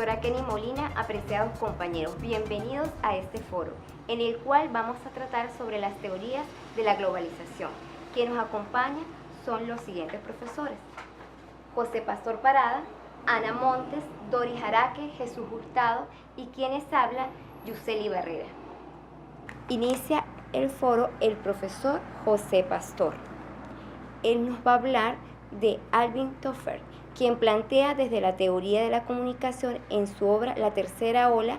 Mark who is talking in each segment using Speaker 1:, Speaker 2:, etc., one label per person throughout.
Speaker 1: Doctora Kenny Molina, apreciados compañeros, bienvenidos a este foro, en el cual vamos a tratar sobre las teorías de la globalización. Quienes nos acompañan son los siguientes profesores: José Pastor Parada, Ana Montes, Dori Jaraque, Jesús Hurtado y quienes habla, Yuseli Barrera. Inicia el foro el profesor José Pastor. Él nos va a hablar de Alvin Toffler, quien plantea desde la teoría de la comunicación en su obra La Tercera Ola,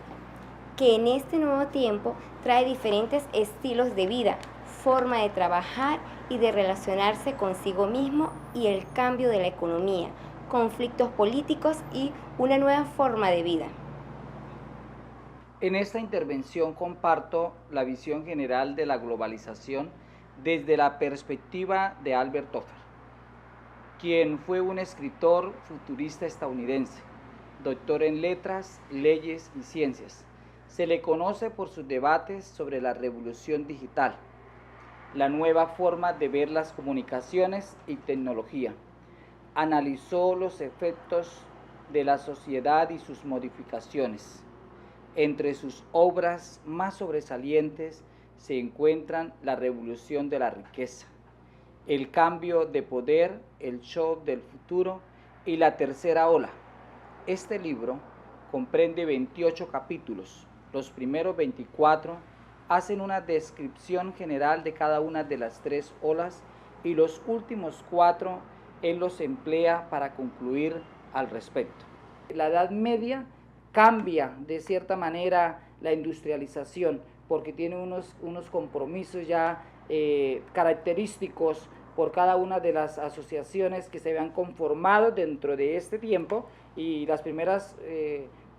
Speaker 1: que en este nuevo tiempo trae diferentes estilos de vida, forma de trabajar y de relacionarse consigo mismo y el cambio de la economía, conflictos políticos y una nueva forma de vida.
Speaker 2: En esta intervención comparto la visión general de la globalización desde la perspectiva de Albert Toffler, quien fue un escritor futurista estadounidense, doctor en letras, leyes y ciencias. Se le conoce por sus debates sobre la revolución digital, la nueva forma de ver las comunicaciones y tecnología. Analizó los efectos de la sociedad y sus modificaciones. Entre sus obras más sobresalientes se encuentran La revolución de la riqueza, El cambio de poder, El shock del futuro y La tercera ola. Este libro comprende 28 capítulos. Los primeros 24 hacen una descripción general de cada una de las tres olas y los últimos 4 él los emplea para concluir al respecto. La Edad Media cambia de cierta manera la industrialización porque tiene unos compromisos ya característicos por cada una de las asociaciones que se habían conformado dentro de este tiempo, y las primeras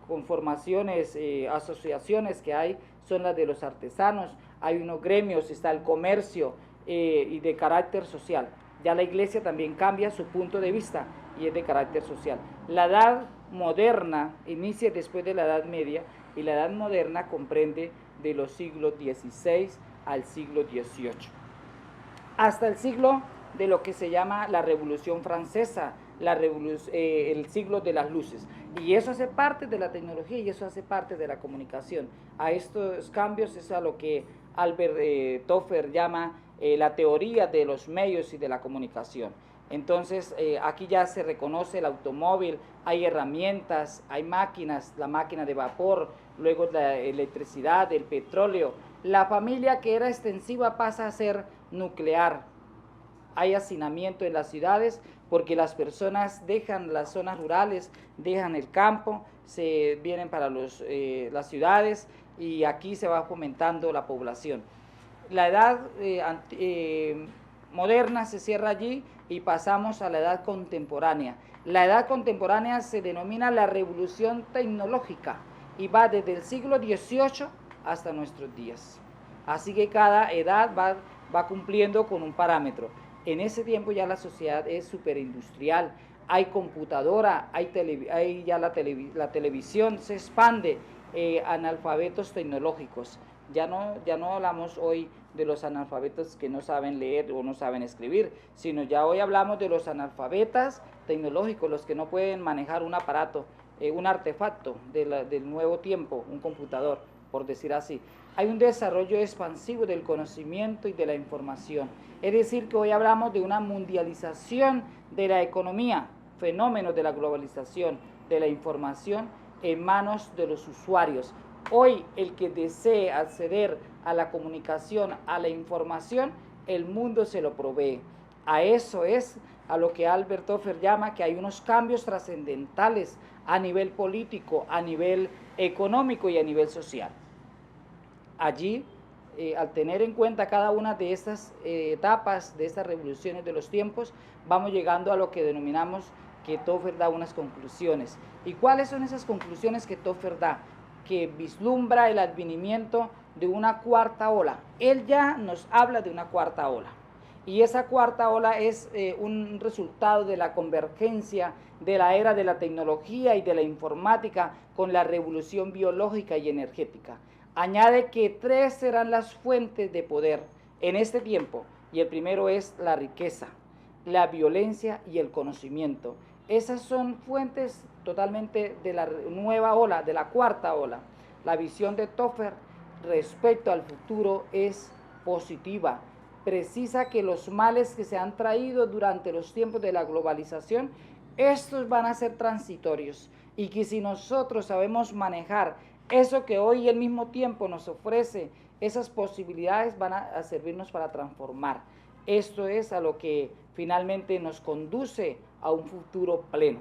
Speaker 2: conformaciones, asociaciones que hay son las de los artesanos. Hay unos gremios, está el comercio y de carácter social. Ya la iglesia también cambia su punto de vista y es de carácter social. La edad moderna inicia después de la Edad Media, y la Edad Moderna comprende de los siglos XVI al siglo XVIII. Hasta el siglo de lo que se llama la Revolución Francesa, el siglo de las luces. Y eso hace parte de la tecnología y eso hace parte de la comunicación. A estos cambios es a lo que Albert Toffler llama la teoría de los medios y de la comunicación. Entonces, aquí ya se reconoce el automóvil, hay herramientas, hay máquinas, la máquina de vapor, luego la electricidad, el petróleo. La familia que era extensiva pasa a ser nuclear. Hay hacinamiento en las ciudades porque las personas dejan las zonas rurales, dejan el campo, se vienen para las ciudades, y aquí se va fomentando la población. La edad moderna se cierra allí y pasamos a la edad contemporánea. La edad contemporánea se denomina la revolución tecnológica y va desde el siglo XVIII hasta nuestros días. Así que cada edad va cumpliendo con un parámetro. En ese tiempo ya la sociedad es superindustrial, hay computadora, hay ya la televisión se expande, analfabetos tecnológicos. Ya no hablamos hoy de los analfabetos que no saben leer o no saben escribir, sino ya hoy hablamos de los analfabetas tecnológicos, los que no pueden manejar un aparato, un artefacto del nuevo tiempo, un computador, por decir así. Hay un desarrollo expansivo del conocimiento y de la información. Es decir, que hoy hablamos de una mundialización de la economía, fenómenos de la globalización, de la información en manos de los usuarios. Hoy el que desee acceder a la comunicación, a la información, el mundo se lo provee. A eso es a lo que Albert Toffler llama que hay unos cambios trascendentales a nivel político, a nivel económico y a nivel social. Allí, al tener en cuenta cada una de estas etapas, de estas revoluciones de los tiempos, vamos llegando a lo que denominamos que Toffler da unas conclusiones. ¿Y cuáles son esas conclusiones que Toffler da? Que vislumbra el advenimiento de una cuarta ola. Él ya nos habla de una cuarta ola. Y esa cuarta ola es un resultado de la convergencia de la era de la tecnología y de la informática con la revolución biológica y energética. Añade que 3 serán las fuentes de poder en este tiempo, y el primero es la riqueza, la violencia y el conocimiento. Esas son fuentes totalmente de la nueva ola, de la cuarta ola. La visión de Tofer respecto al futuro es positiva. Precisa que los males que se han traído durante los tiempos de la globalización, estos van a ser transitorios, y que si nosotros sabemos manejar eso que hoy al mismo tiempo nos ofrece, esas posibilidades van a servirnos para transformar. Esto es a lo que finalmente nos conduce a un futuro pleno.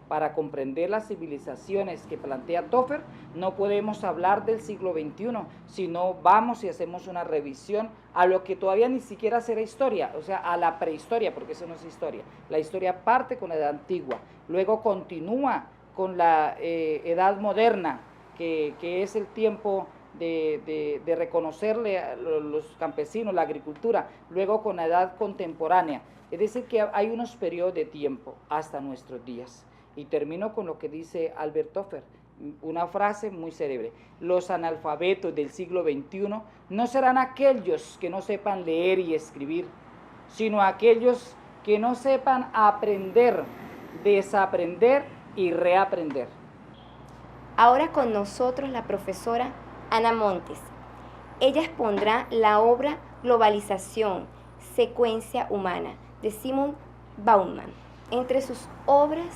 Speaker 2: Para comprender las civilizaciones que plantea Tofer, no podemos hablar del siglo XXI, sino vamos y hacemos una revisión a lo que todavía ni siquiera será historia, o sea, a la prehistoria, porque eso no es historia. La historia parte con la edad antigua, luego continúa con la edad moderna, que es el tiempo de reconocerle a los campesinos, la agricultura, luego con la edad contemporánea. Es decir, que hay unos periodos de tiempo hasta nuestros días. Y termino con lo que dice Albert Tofer, una frase muy célebre: los analfabetos del siglo XXI no serán aquellos que no sepan leer y escribir, sino aquellos que no sepan aprender, desaprender y reaprender.
Speaker 1: Ahora con nosotros la profesora Ana Montes. Ella expondrá la obra Globalización, secuencia humana, de Simon Bauman. Entre sus obras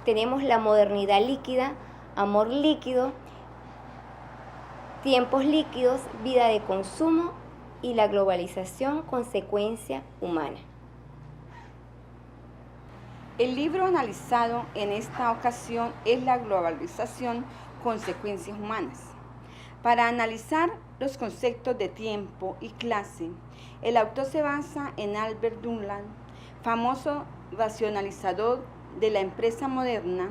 Speaker 1: tenemos La modernidad líquida, Amor líquido, Tiempos líquidos, Vida de consumo y La globalización, consecuencia humana.
Speaker 3: El libro analizado en esta ocasión es La globalización, consecuencias humanas. Para analizar los conceptos de tiempo y clase, el autor se basa en Albert Dunlap, famoso racionalizador de la empresa moderna,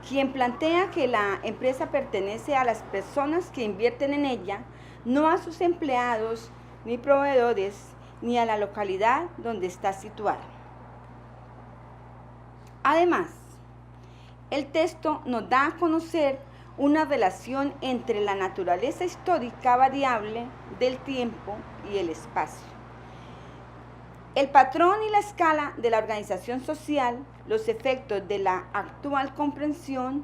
Speaker 3: quien plantea que la empresa pertenece a las personas que invierten en ella, no a sus empleados, ni proveedores, ni a la localidad donde está situada. Además, el texto nos da a conocer una relación entre la naturaleza histórica variable del tiempo y el espacio. El patrón y la escala de la organización social, los efectos de la actual comprensión,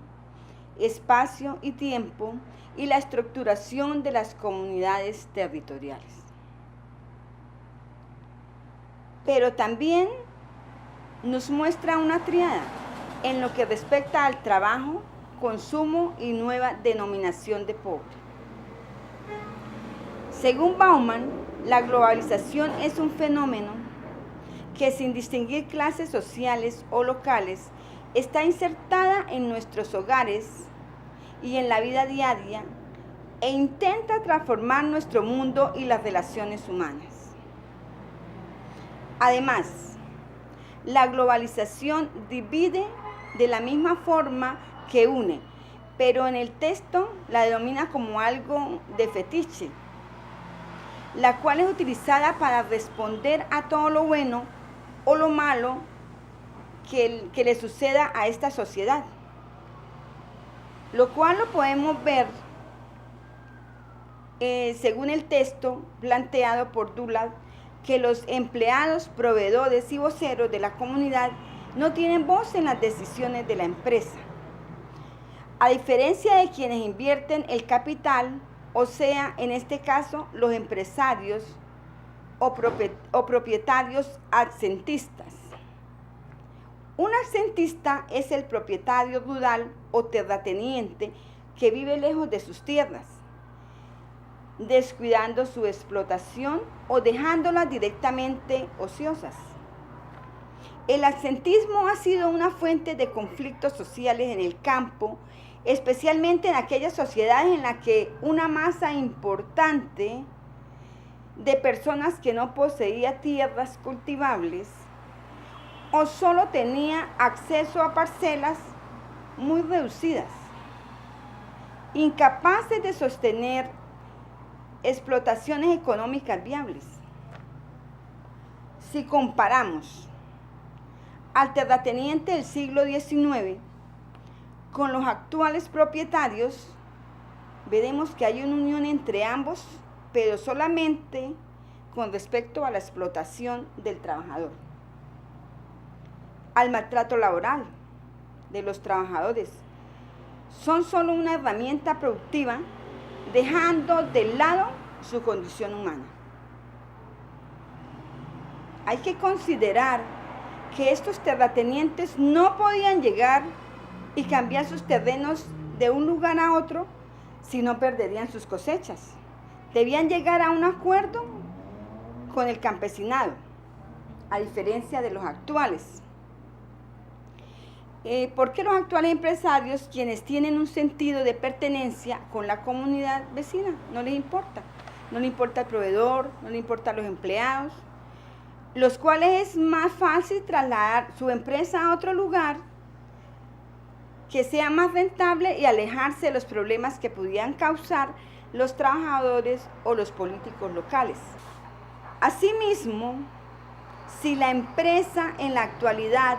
Speaker 3: espacio y tiempo, y la estructuración de las comunidades territoriales. Pero también nos muestra una tríada en lo que respecta al trabajo, consumo y nueva denominación de pobre. Según Bauman, la globalización es un fenómeno que, sin distinguir clases sociales o locales, está insertada en nuestros hogares y en la vida diaria e intenta transformar nuestro mundo y las relaciones humanas. Además, la globalización divide de la misma forma que une, pero en el texto la denomina como algo de fetiche, la cual es utilizada para responder a todo lo bueno o lo malo que le suceda a esta sociedad, lo cual lo podemos ver según el texto planteado por Dunlap, que los empleados, proveedores y voceros de la comunidad no tienen voz en las decisiones de la empresa, a diferencia de quienes invierten el capital, o sea, en este caso, los empresarios o propietarios accentistas. Un accentista es el propietario rural o terrateniente que vive lejos de sus tierras, descuidando su explotación o dejándolas directamente ociosas. El accentismo ha sido una fuente de conflictos sociales en el campo, especialmente en aquellas sociedades en las que una masa importante de personas que no poseía tierras cultivables o solo tenía acceso a parcelas muy reducidas, incapaces de sostener explotaciones económicas viables. Si comparamos al terrateniente del siglo XIX con los actuales propietarios, veremos que hay una unión entre ambos, pero solamente con respecto a la explotación del trabajador, al maltrato laboral, de los trabajadores. Son solo una herramienta productiva, dejando de lado su condición humana. Hay que considerar que estos terratenientes no podían llegar y cambiar sus terrenos de un lugar a otro si no perderían sus cosechas. Debían llegar a un acuerdo con el campesinado, a diferencia de los actuales. Porque los actuales empresarios, quienes tienen un sentido de pertenencia con la comunidad vecina, no les importa. No le importa el proveedor, no le importan los empleados, los cuales es más fácil trasladar su empresa a otro lugar que sea más rentable y alejarse de los problemas que pudieran causar los trabajadores o los políticos locales. Asimismo, si la empresa en la actualidad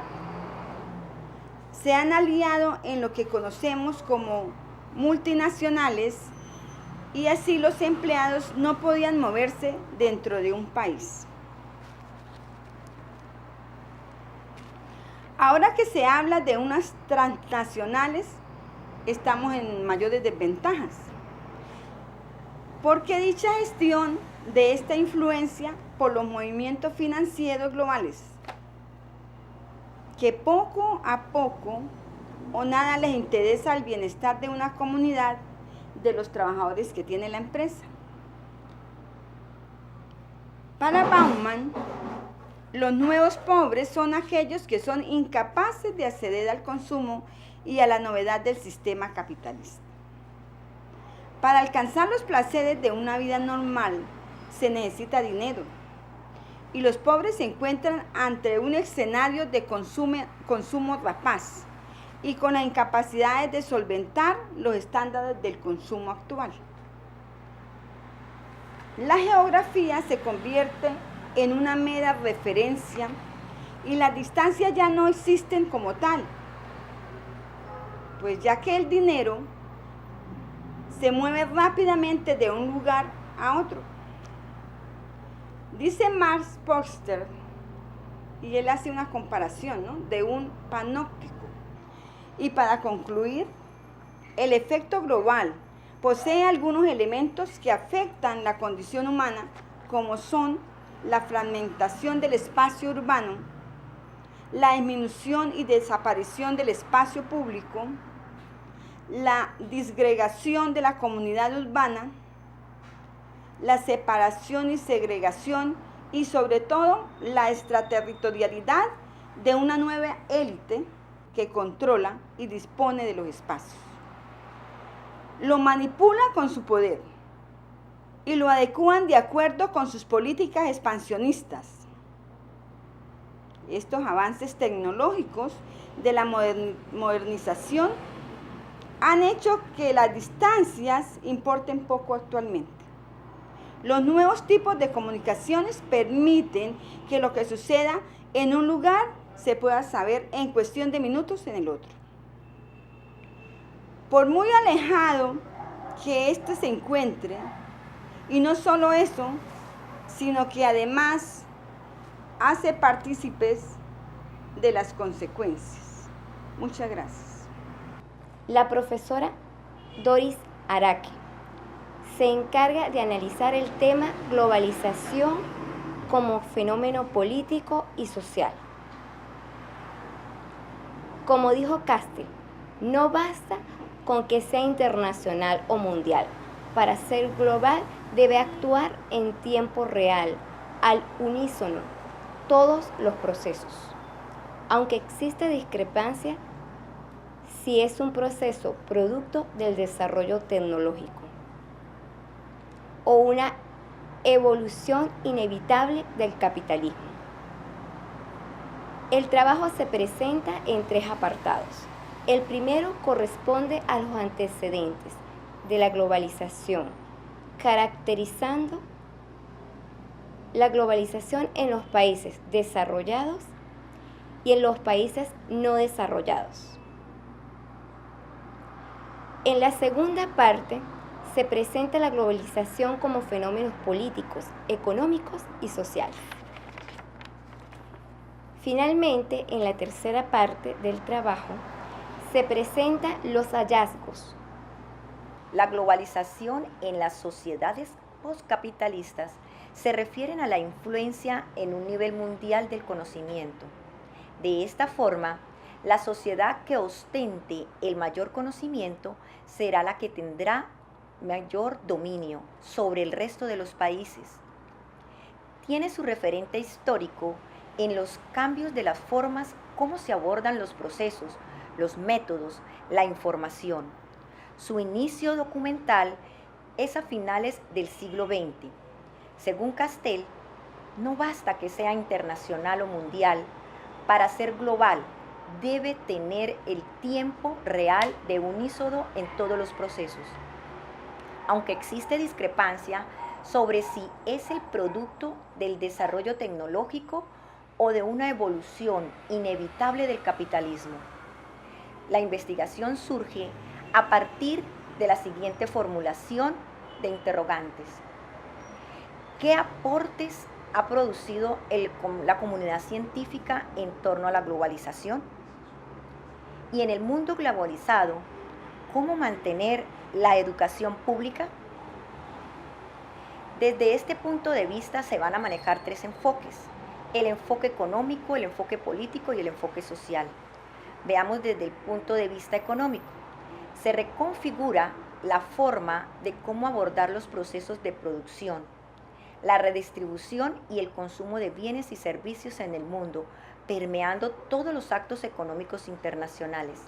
Speaker 3: se han aliado en lo que conocemos como multinacionales, y así los empleados no podían moverse dentro de un país. Ahora que se habla de unas transnacionales, estamos en mayores desventajas, porque dicha gestión de esta influencia por los movimientos financieros globales, que poco a poco o nada les interesa el bienestar de una comunidad de los trabajadores que tiene la empresa. Para Bauman, los nuevos pobres son aquellos que son incapaces de acceder al consumo y a la novedad del sistema capitalista. Para alcanzar los placeres de una vida normal se necesita dinero, y los pobres se encuentran ante un escenario de consumo rapaz y con la incapacidad de solventar los estándares del consumo actual. La geografía se convierte en una mera referencia y las distancias ya no existen como tal, pues ya que el dinero se mueve rápidamente de un lugar a otro. Dice Max Poster, y él hace una comparación, ¿no?, de un panóptico. Y para concluir, el efecto global posee algunos elementos que afectan la condición humana, como son la fragmentación del espacio urbano, la disminución y desaparición del espacio público, la disgregación de la comunidad urbana, la separación y segregación y sobre todo la extraterritorialidad de una nueva élite que controla y dispone de los espacios. Lo manipula con su poder y lo adecúan de acuerdo con sus políticas expansionistas. Estos avances tecnológicos de la modernización han hecho que las distancias importen poco actualmente. Los nuevos tipos de comunicaciones permiten que lo que suceda en un lugar se pueda saber en cuestión de minutos en el otro. Por muy alejado que éste se encuentre, y no solo eso, sino que además hace partícipes de las consecuencias. Muchas gracias.
Speaker 1: La profesora Doris Araque se encarga de analizar el tema globalización como fenómeno político y social. Como dijo Castell, no basta con que sea internacional o mundial. Para ser global debe actuar en tiempo real, al unísono, todos los procesos. Aunque existe discrepancia si es un proceso producto del desarrollo tecnológico o una evolución inevitable del capitalismo. El trabajo se presenta en 3 apartados. El primero corresponde a los antecedentes de la globalización, caracterizando la globalización en los países desarrollados y en los países no desarrollados. En la segunda parte se presenta la globalización como fenómenos políticos, económicos y sociales. Finalmente, en la tercera parte del trabajo, se presentan los hallazgos.
Speaker 4: La globalización en las sociedades postcapitalistas se refieren a la influencia en un nivel mundial del conocimiento. De esta forma, la sociedad que ostente el mayor conocimiento será la que tendrá mayor dominio sobre el resto de los países. Tiene su referente histórico en los cambios de las formas como se abordan los procesos, los métodos, la información. Su inicio documental es a finales del siglo XX. Según Castell, no basta que sea internacional o mundial, para ser global debe tener el tiempo real de unísono en todos los procesos. Aunque existe discrepancia sobre si es el producto del desarrollo tecnológico o de una evolución inevitable del capitalismo. La investigación surge a partir de la siguiente formulación de interrogantes. ¿Qué aportes ha producido la comunidad científica en torno a la globalización? Y en el mundo globalizado, ¿cómo mantener la educación pública? Desde este punto de vista se van a manejar tres enfoques: el enfoque económico, el enfoque político y el enfoque social. Veamos desde el punto de vista económico. Se reconfigura la forma de cómo abordar los procesos de producción, la redistribución y el consumo de bienes y servicios en el mundo, permeando todos los actos económicos internacionales.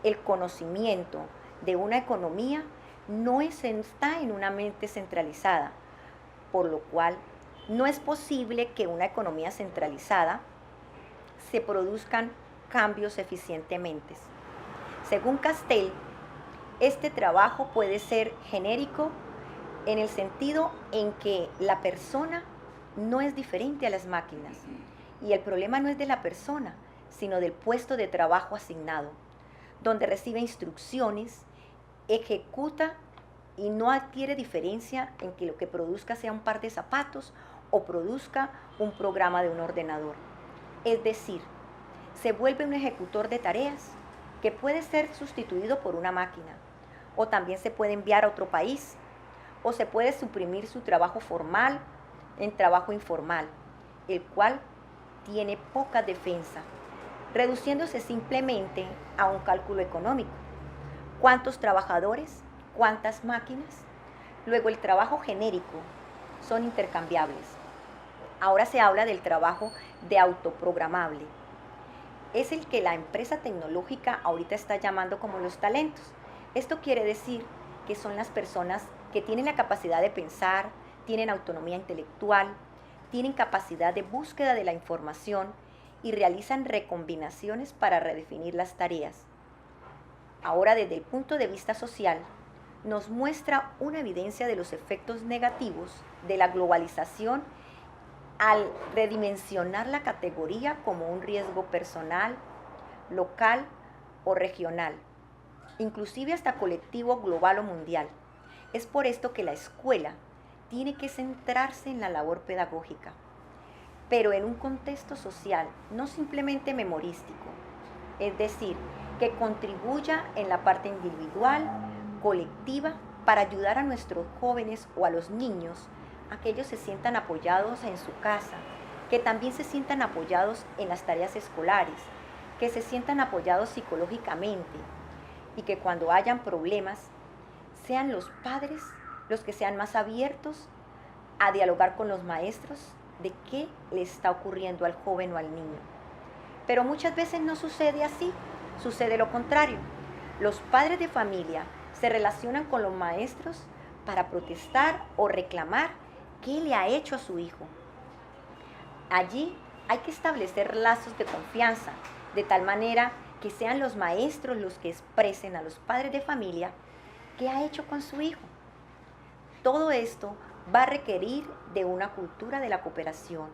Speaker 4: El conocimiento de una economía no está en una mente centralizada, por lo cual no es posible que una economía centralizada se produzcan cambios eficientemente. Según Castell, este trabajo puede ser genérico en el sentido en que la persona no es diferente a las máquinas y el problema no es de la persona, sino del puesto de trabajo asignado, donde recibe instrucciones, ejecuta y no adquiere diferencia en que lo que produzca sea un par de zapatos o produzca un programa de un ordenador. Es decir, se vuelve un ejecutor de tareas que puede ser sustituido por una máquina, o también se puede enviar a otro país, o se puede suprimir su trabajo formal en trabajo informal, el cual tiene poca defensa, reduciéndose simplemente a un cálculo económico. ¿Cuántos trabajadores? ¿Cuántas máquinas? Luego, el trabajo genérico son intercambiables. Ahora se habla del trabajo de autoprogramable. Es el que la empresa tecnológica ahorita está llamando como los talentos. Esto quiere decir que son las personas que tienen la capacidad de pensar, tienen autonomía intelectual, tienen capacidad de búsqueda de la información y realizan recombinaciones para redefinir las tareas. Ahora, desde el punto de vista social, nos muestra una evidencia de los efectos negativos de la globalización al redimensionar la categoría como un riesgo personal, local o regional, inclusive hasta colectivo, global o mundial. Es por esto que la escuela tiene que centrarse en la labor pedagógica, pero en un contexto social, no simplemente memorístico, es decir, que contribuya en la parte individual, colectiva, para ayudar a nuestros jóvenes o a los niños a que ellos se sientan apoyados en su casa, que también se sientan apoyados en las tareas escolares, que se sientan apoyados psicológicamente y que cuando hayan problemas sean los padres los que sean más abiertos a dialogar con los maestros de qué le está ocurriendo al joven o al niño. Pero muchas veces no sucede así, sucede lo contrario. Los padres de familia se relacionan con los maestros para protestar o reclamar qué le ha hecho a su hijo. Allí hay que establecer lazos de confianza, de tal manera que sean los maestros los que expresen a los padres de familia qué ha hecho con su hijo. Todo esto va a requerir de una cultura de la cooperación,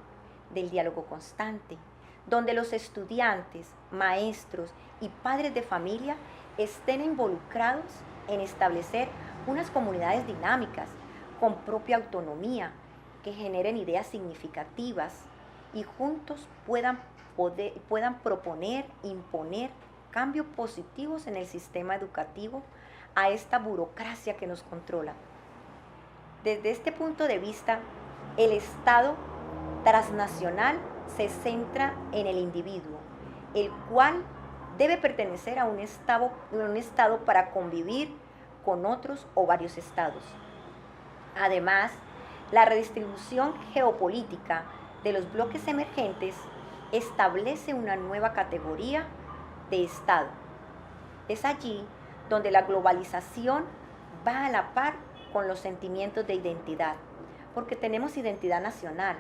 Speaker 4: del diálogo constante, donde los estudiantes, maestros y padres de familia estén involucrados en establecer unas comunidades dinámicas con propia autonomía, que generen ideas significativas y juntos puedan proponer, imponer cambios positivos en el sistema educativo a esta burocracia que nos controla. Desde este punto de vista, el Estado transnacional se centra en el individuo, el cual debe pertenecer a un estado para convivir con otros o varios estados. Además, la redistribución geopolítica de los bloques emergentes establece una nueva categoría de Estado. Es allí donde la globalización va a la par con los sentimientos de identidad, porque tenemos identidad nacional,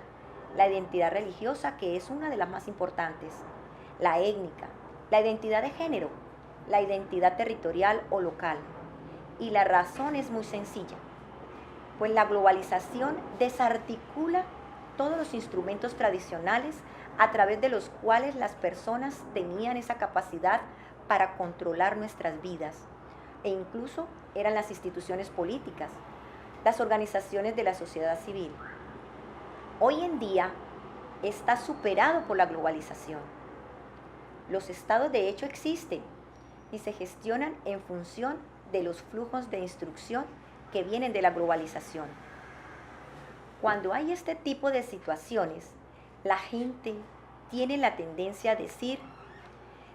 Speaker 4: la identidad religiosa, que es una de las más importantes, la étnica, la identidad de género, la identidad territorial o local. Y la razón es muy sencilla, pues la globalización desarticula todos los instrumentos tradicionales a través de los cuales las personas tenían esa capacidad para controlar nuestras vidas, e incluso eran las instituciones políticas, las organizaciones de la sociedad civil. Hoy en día está superado por la globalización. Los estados de hecho existen y se gestionan en función de los flujos de instrucción que vienen de la globalización. Cuando hay este tipo de situaciones, la gente tiene la tendencia a decir: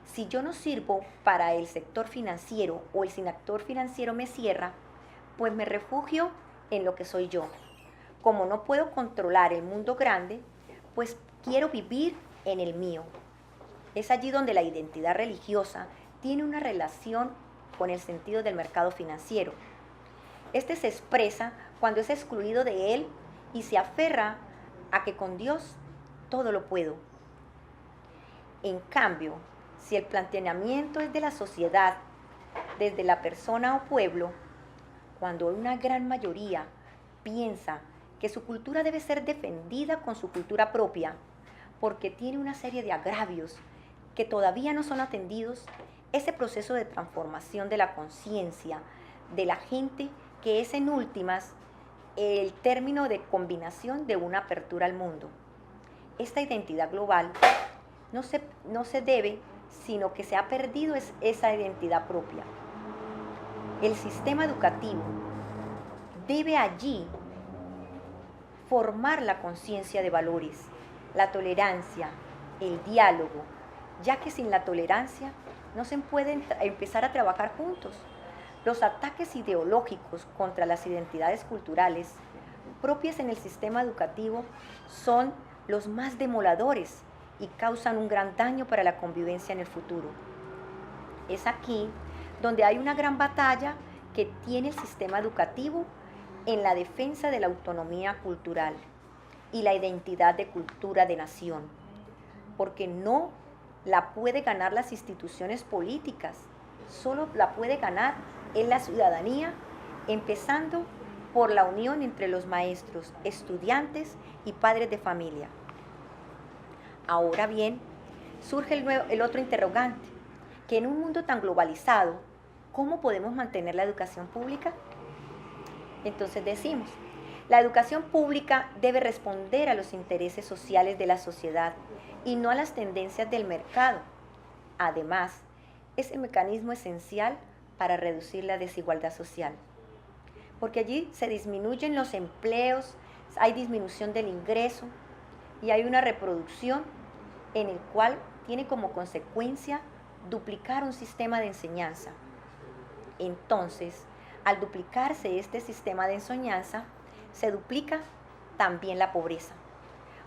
Speaker 4: si yo no sirvo para el sector financiero o el sector financiero me cierra, pues me refugio en lo que soy yo. Como no puedo controlar el mundo grande, pues quiero vivir en el mío. Es allí donde la identidad religiosa tiene una relación con el sentido del mercado financiero. Este se expresa cuando es excluido de él y se aferra a que con Dios todo lo puedo. En cambio, si el planteamiento es de la sociedad, desde la persona o pueblo, cuando una gran mayoría piensa que su cultura debe ser defendida con su cultura propia, porque tiene una serie de agravios que todavía no son atendidos, ese proceso de transformación de la conciencia de la gente, que es en últimas el término de combinación de una apertura al mundo. Esta identidad global no se debe, sino que se ha perdido esa identidad propia. El sistema educativo debe allí formar la conciencia de valores, la tolerancia, el diálogo, ya que sin la tolerancia no se pueden empezar a trabajar juntos. Los ataques ideológicos contra las identidades culturales propias en el sistema educativo son los más demoledores y causan un gran daño para la convivencia en el futuro. Es aquí donde hay una gran batalla que tiene el sistema educativo en la defensa de la autonomía cultural y la identidad de cultura de nación, porque no la puede ganar las instituciones políticas, solo la puede ganar en la ciudadanía, empezando por la unión entre los maestros, estudiantes y padres de familia. Ahora bien, surge el otro interrogante, que en un mundo tan globalizado, ¿cómo podemos mantener la educación pública? Entonces decimos, la educación pública debe responder a los intereses sociales de la sociedad y no a las tendencias del mercado. Además, es el mecanismo esencial para reducir la desigualdad social, porque allí se disminuyen los empleos, hay disminución del ingreso y hay una reproducción en el cual tiene como consecuencia duplicar un sistema de enseñanza. Entonces, al duplicarse este sistema de enseñanza, se duplica también la pobreza,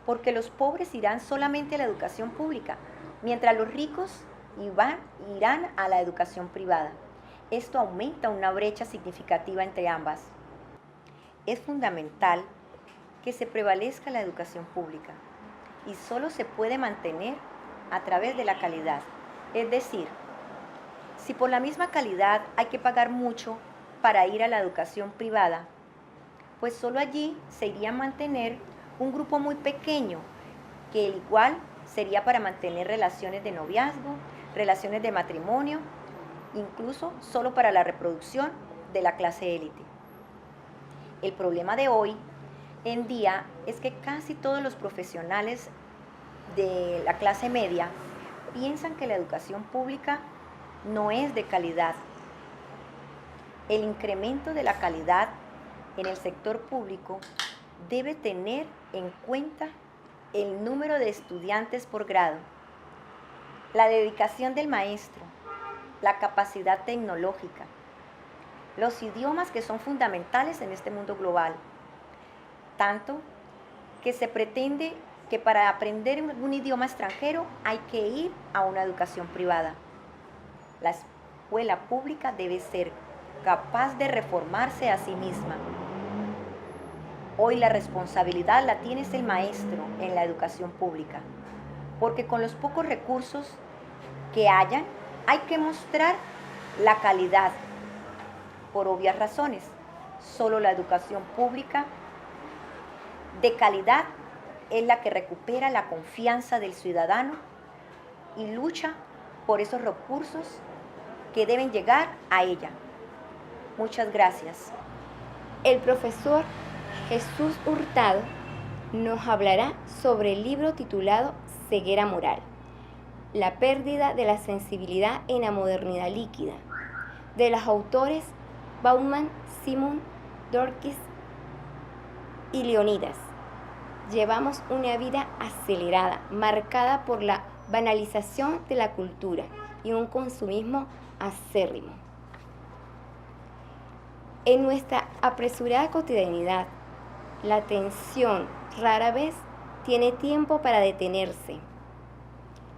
Speaker 4: porque los pobres irán solamente a la educación pública, mientras los ricos irán a la educación privada. Esto aumenta una brecha significativa entre ambas. Es fundamental que se prevalezca la educación pública y solo se puede mantener a través de la calidad. Es decir, si por la misma calidad hay que pagar mucho para ir a la educación privada, pues solo allí se iría a mantener un grupo muy pequeño, que igual sería para mantener relaciones de noviazgo, relaciones de matrimonio, incluso solo para la reproducción de la clase élite. El problema de hoy en día es que casi todos los profesionales de la clase media piensan que la educación pública no es de calidad. El incremento de la calidad en el sector público debe tener en cuenta el número de estudiantes por grado, la dedicación del maestro, la capacidad tecnológica, los idiomas que son fundamentales en este mundo global, tanto que se pretende que para aprender un idioma extranjero hay que ir a una educación privada. La escuela pública debe ser capaz de reformarse a sí misma. Hoy la responsabilidad la tiene el maestro en la educación pública, porque con los pocos recursos que hayan, hay que mostrar la calidad. Por obvias razones, solo la educación pública de calidad es la que recupera la confianza del ciudadano y lucha por esos recursos que deben llegar a ella. Muchas gracias.
Speaker 1: El profesor Jesús Hurtado nos hablará sobre el libro titulado Ceguera Moral, la pérdida de la sensibilidad en la modernidad líquida, de los autores Bauman, Simon, Dworkis y Leonidas. Llevamos una vida acelerada, marcada por la banalización de la cultura y un consumismo acérrimo. En nuestra apresurada cotidianidad, la atención rara vez tiene tiempo para detenerse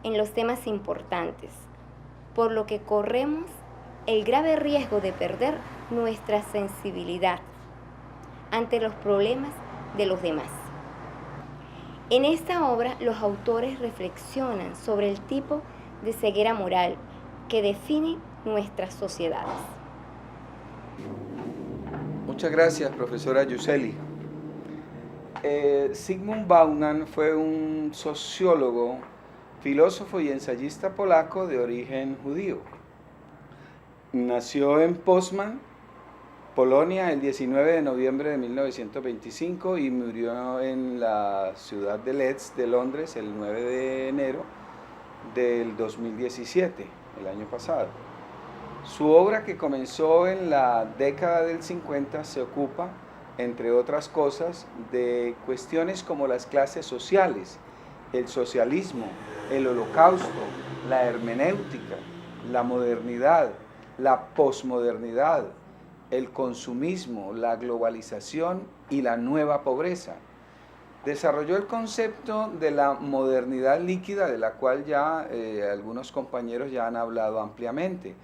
Speaker 1: en los temas importantes, por lo que corremos el grave riesgo de perder nuestra sensibilidad ante los problemas de los demás. En esta obra, los autores reflexionan sobre el tipo de ceguera moral que define nuestras sociedades.
Speaker 5: Muchas gracias, profesora Yuseli. Zygmunt Bauman fue un sociólogo, filósofo y ensayista polaco de origen judío. Nació en Poznań, Polonia, el 19 de noviembre de 1925 y murió en la ciudad de Leeds, de Londres, el 9 de enero del 2017, el año pasado. Su obra, que comenzó en la década del 50, se ocupa, entre otras cosas, de cuestiones como las clases sociales, el socialismo, el holocausto, la hermenéutica, la modernidad, la posmodernidad, el consumismo, la globalización y la nueva pobreza. Desarrolló el concepto de la modernidad líquida, de la cual ya algunos compañeros ya han hablado ampliamente.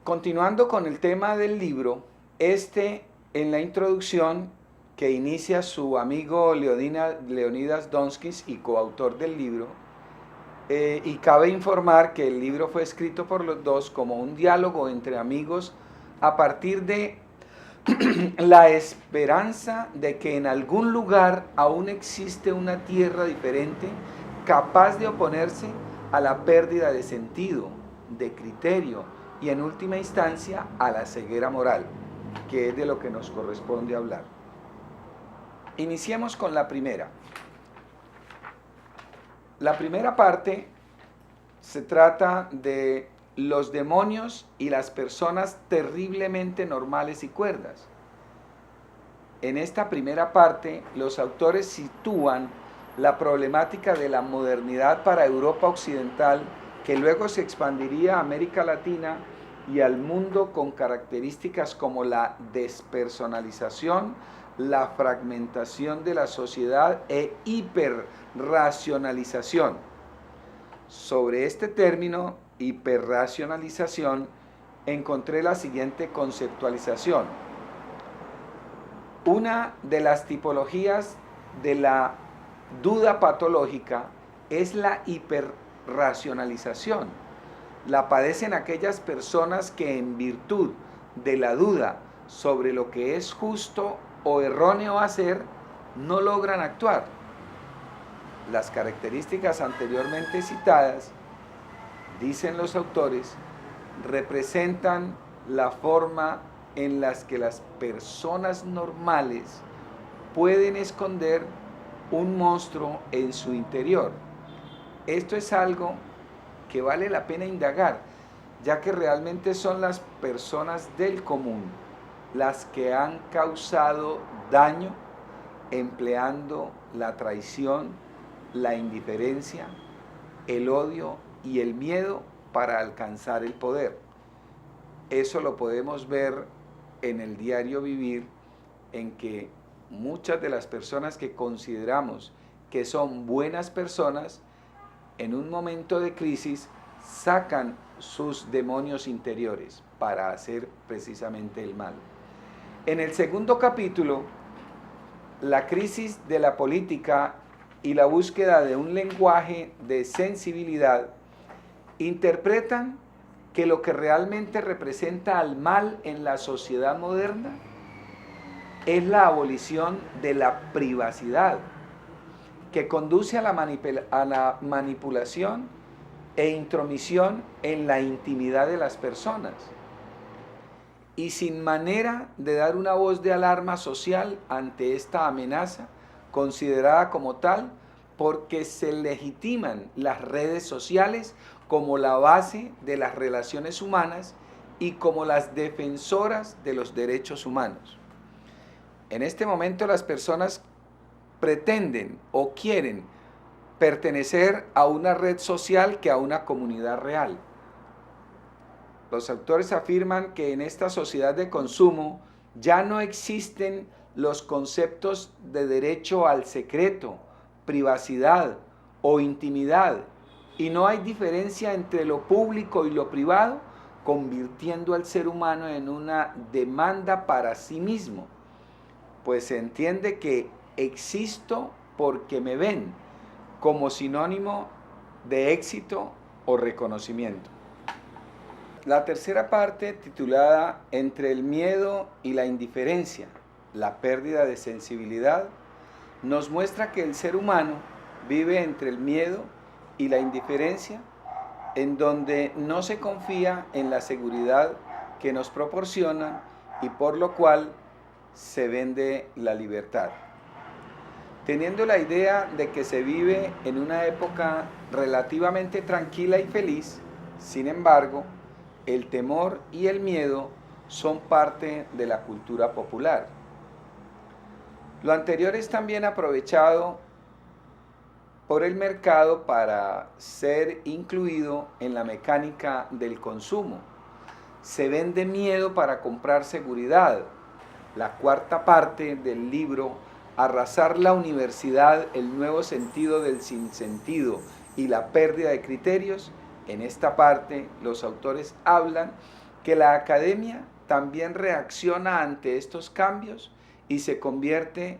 Speaker 5: Continuando con el tema del libro, en la introducción que inicia su amigo Leonidas Donskis y coautor del libro, y cabe informar que el libro fue escrito por los dos como un diálogo entre amigos a partir de la esperanza de que en algún lugar aún existe una tierra diferente capaz de oponerse a la pérdida de sentido, de criterio y en última instancia a la ceguera moral, que es de lo que nos corresponde hablar. Iniciemos con la primera. La primera parte se trata de los demonios y las personas terriblemente normales y cuerdas. En esta primera parte, los autores sitúan la problemática de la modernidad para Europa occidental, que luego se expandiría a América Latina y al mundo, con características como la despersonalización, la fragmentación de la sociedad e hiperracionalización. Sobre este término, hiperracionalización, encontré la siguiente conceptualización. Una de las tipologías de la duda patológica es la hiperracionalización. La padecen aquellas personas que en virtud de la duda sobre lo que es justo o erróneo hacer, no logran actuar. Las características anteriormente citadas, dicen los autores, representan la forma en las que las personas normales pueden esconder un monstruo en su interior. Esto es algo que vale la pena indagar. ya que realmente son las personas del común las que han causado daño empleando la traición, la indiferencia, el odio y el miedo para alcanzar el poder. Eso lo podemos ver en el diario vivir, en que muchas de las personas que consideramos que son buenas personas, en un momento de crisis sacan sus demonios interiores para hacer precisamente el mal. En el segundo capítulo, la crisis de la política y la búsqueda de un lenguaje de sensibilidad interpretan que lo que realmente representa al mal en la sociedad moderna es la abolición de la privacidad, que conduce a la manipulación e intromisión en la intimidad de las personas, y sin manera de dar una voz de alarma social ante esta amenaza, considerada como tal, porque se legitiman las redes sociales como la base de las relaciones humanas y como las defensoras de los derechos humanos. En este momento las personas pretenden o quieren pertenecer a una red social que a una comunidad real. Los autores afirman que en esta sociedad de consumo ya no existen los conceptos de derecho al secreto, privacidad o intimidad, y no hay diferencia entre lo público y lo privado, convirtiendo al ser humano en una demanda para sí mismo, pues se entiende que existo porque me ven, como sinónimo de éxito o reconocimiento. La tercera parte, titulada Entre el miedo y la indiferencia, la pérdida de sensibilidad, nos muestra que el ser humano vive entre el miedo y la indiferencia, en donde no se confía en la seguridad que nos proporcionan y por lo cual se vende la libertad. Teniendo la idea de que se vive en una época relativamente tranquila y feliz, sin embargo, el temor y el miedo son parte de la cultura popular. Lo anterior es también aprovechado por el mercado para ser incluido en la mecánica del consumo. Se vende miedo para comprar seguridad. La cuarta parte del libro, Arrasar la universidad, el nuevo sentido del sinsentido y la pérdida de criterios. En esta parte los autores hablan que la academia también reacciona ante estos cambios y se convierte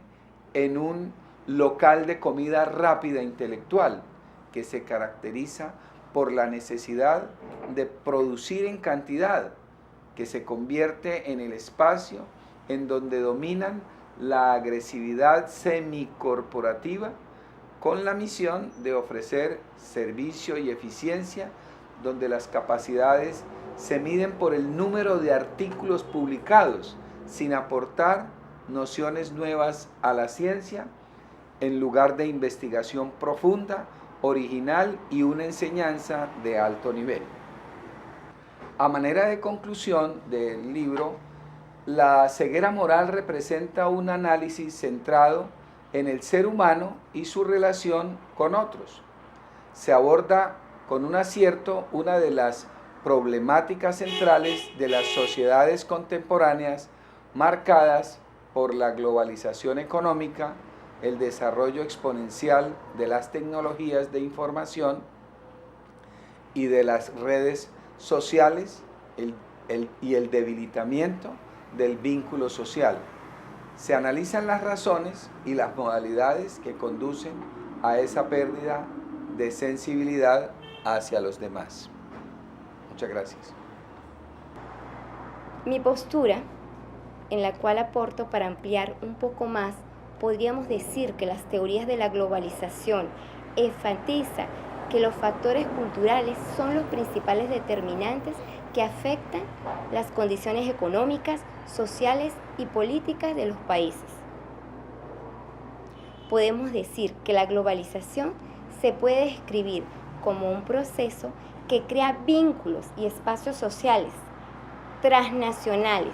Speaker 5: en un local de comida rápida intelectual que se caracteriza por la necesidad de producir en cantidad, que se convierte en el espacio en donde dominan la agresividad semicorporativa con la misión de ofrecer servicio y eficiencia, donde las capacidades se miden por el número de artículos publicados, sin aportar nociones nuevas a la ciencia, en lugar de investigación profunda, original y una enseñanza de alto nivel. A manera de conclusión del libro, la ceguera moral representa un análisis centrado en el ser humano y su relación con otros. Se aborda con un acierto una de las problemáticas centrales de las sociedades contemporáneas marcadas por la globalización económica, el desarrollo exponencial de las tecnologías de información y de las redes sociales y el debilitamiento del vínculo social. Se analizan las razones y las modalidades que conducen a esa pérdida de sensibilidad hacia los demás. Muchas gracias.
Speaker 1: Mi postura, en la cual aporto para ampliar un poco más, podríamos decir que las teorías de la globalización enfatizan que los factores culturales son los principales determinantes que afectan las condiciones económicas, sociales y políticas de los países. Podemos decir que la globalización se puede describir como un proceso que crea vínculos y espacios sociales transnacionales.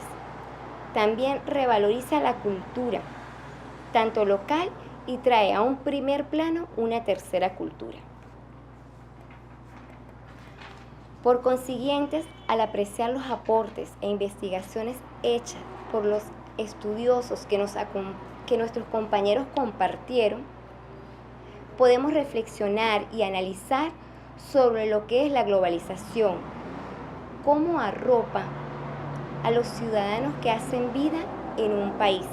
Speaker 1: También revaloriza la cultura, tanto local, y trae a un primer plano una tercera cultura. Por consiguiente, al apreciar los aportes e investigaciones hechas por los estudiosos que nuestros compañeros compartieron, podemos reflexionar y analizar sobre lo que es la globalización, cómo arropa a los ciudadanos que hacen vida en un país,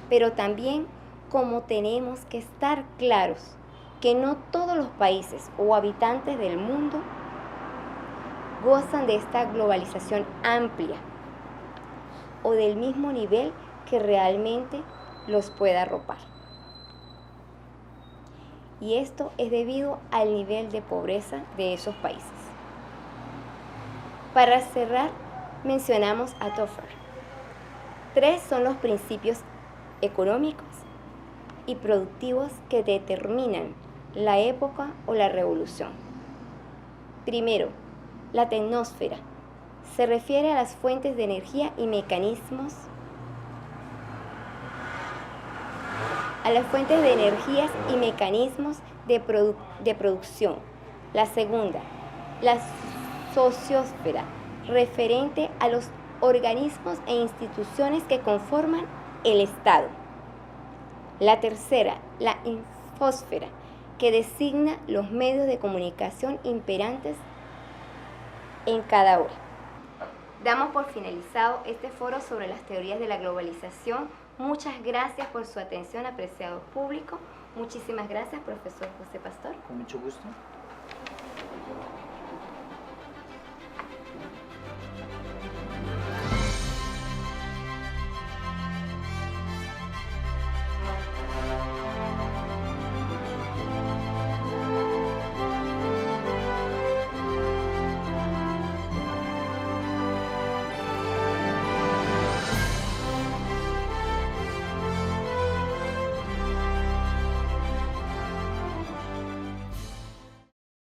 Speaker 1: pero también cómo tenemos que estar claros que no todos los países o habitantes del mundo gozan de esta globalización amplia o del mismo nivel que realmente los pueda arropar. Y esto es debido al nivel de pobreza de esos países. Para cerrar, mencionamos a Tofer. 3 son los principios económicos y productivos que determinan la época o la revolución. Primero, la tecnosfera. Se refiere a las fuentes de energía y mecanismos de producción. La segunda, la sociosfera, referente a los organismos e instituciones que conforman el Estado. La tercera, la infosfera, que designa los medios de comunicación imperantes en cada hora. Damos por finalizado este foro sobre las teorías de la globalización. Muchas gracias por su atención, apreciado público. Muchísimas gracias, profesor José Pastor.
Speaker 2: Con mucho gusto.